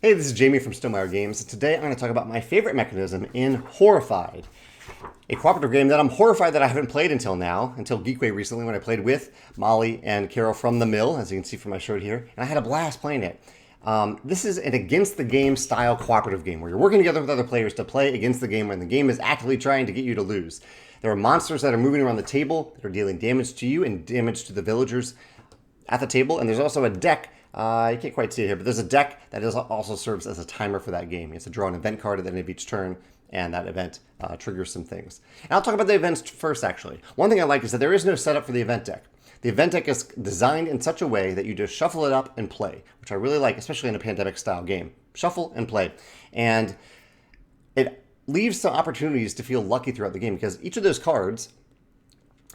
Hey, this is Jamey from Stonemaier Games. Today I'm going to talk about my favorite mechanism in Horrified, a cooperative game that I'm horrified that I haven't played until now, until Geekway recently when I played with Molly and Carol from the Mill, as you can see from my shirt here, and I had a blast playing it. This is an against the game style cooperative game where you're working together with other players to play against the game when the game is actively trying to get you to lose. There are monsters that are moving around the table that are dealing damage to you and damage to the villagers at the table, and there's also a deck. You can't quite see it here, but there's a deck that also serves as a timer for that game. You have to draw an event card at the end of each turn, and that event triggers some things. And I'll talk about the events first, actually. One thing I like is that there is no setup for the event deck. The event deck is designed in such a way that you just shuffle it up and play, which I really like, especially in a pandemic-style game. Shuffle and play. And it leaves some opportunities to feel lucky throughout the game, because each of those cards,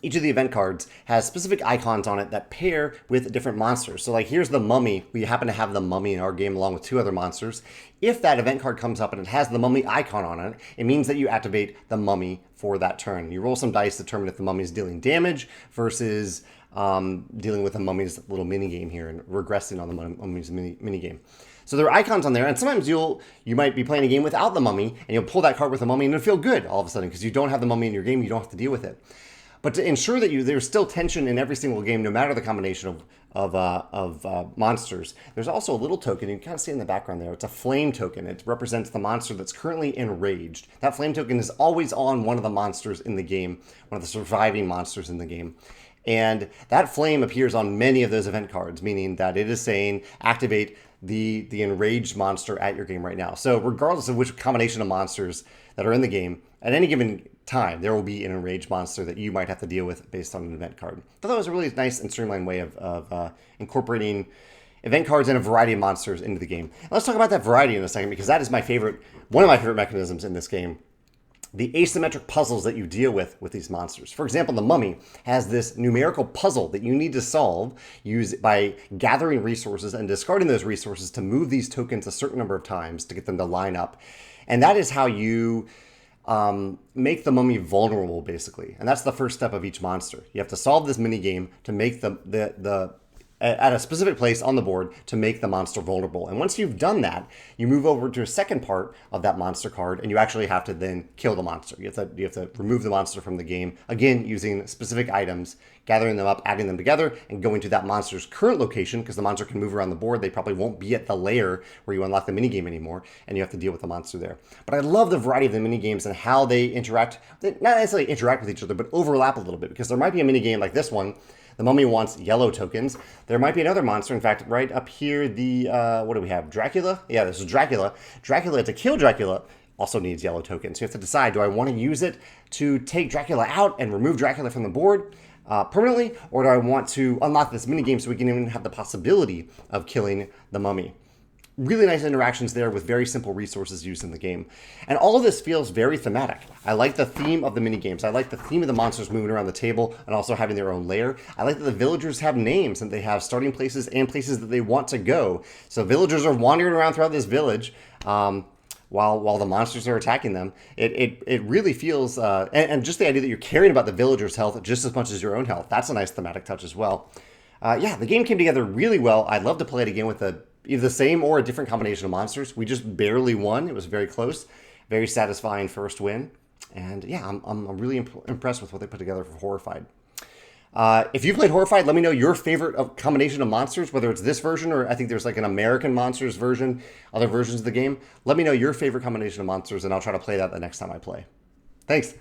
each of the event cards has specific icons on it that pair with different monsters. So like here's the mummy. We happen to have the mummy in our game along with two other monsters. If that event card comes up and it has the mummy icon on it, it means that you activate the mummy for that turn. You roll some dice to determine if the mummy is dealing damage versus dealing with the mummy's little mini game here and regressing on the mummy's mini game. So there are icons on there, and sometimes you might be playing a game without the mummy, and you'll pull that card with the mummy, and it'll feel good all of a sudden because you don't have the mummy in your game. You don't have to deal with it. But to ensure that there's still tension in every single game, no matter the combination of monsters, there's also a little token. You can kind of see in the background there. It's a flame token. It represents the monster that's currently enraged. That flame token is always on one of the monsters in the game, one of the surviving monsters in the game. And that flame appears on many of those event cards, meaning that it is saying activate the enraged monster at your game right now. So regardless of which combination of monsters that are in the game, at any given time, there will be an enraged monster that you might have to deal with based on an event card. I thought that was a really nice and streamlined way of incorporating event cards and a variety of monsters into the game. And let's talk about that variety in a second, because that is one of my favorite mechanisms in this game. The asymmetric puzzles that you deal with these monsters. For example, the mummy has this numerical puzzle that you need to solve by gathering resources and discarding those resources to move these tokens a certain number of times to get them to line up. And that is how you make the mummy vulnerable, basically. And that's the first step of each monster. You have to solve this mini game to make the at a specific place on the board to make the monster vulnerable. And once you've done that, you move over to a second part of that monster card, and you actually have to then kill the monster. You have to remove the monster from the game, again, using specific items, gathering them up, adding them together, and going to that monster's current location, because the monster can move around the board. They probably won't be at the layer where you unlock the minigame anymore, and you have to deal with the monster there. But I love the variety of the minigames and how they interact. They not necessarily interact with each other, but overlap a little bit, because there might be a minigame like this one. The mummy wants yellow tokens. There might be another monster. In fact, right up here, what do we have? Dracula? Yeah, this is Dracula. Dracula, to kill Dracula, also needs yellow tokens. So you have to decide, do I want to use it to take Dracula out and remove Dracula from the board permanently? Or do I want to unlock this minigame so we can even have the possibility of killing the mummy? Really nice interactions there with very simple resources used in the game. And all of this feels very thematic. I like the theme of the minigames. I like the theme of the monsters moving around the table and also having their own lair. I like that the villagers have names and they have starting places and places that they want to go. So villagers are wandering around throughout this village while the monsters are attacking them. It really feels, and just the idea that you're caring about the villagers' health just as much as your own health. That's a nice thematic touch as well. Yeah, the game came together really well. I'd love to play it again with either the same or a different combination of monsters. We just barely won. It was very close. Very satisfying first win. And yeah, I'm really impressed with what they put together for Horrified. If you played Horrified, let me know your favorite combination of monsters, whether it's this version or I think there's like an American Monsters version, other versions of the game. Let me know your favorite combination of monsters, and I'll try to play that the next time I play. Thanks.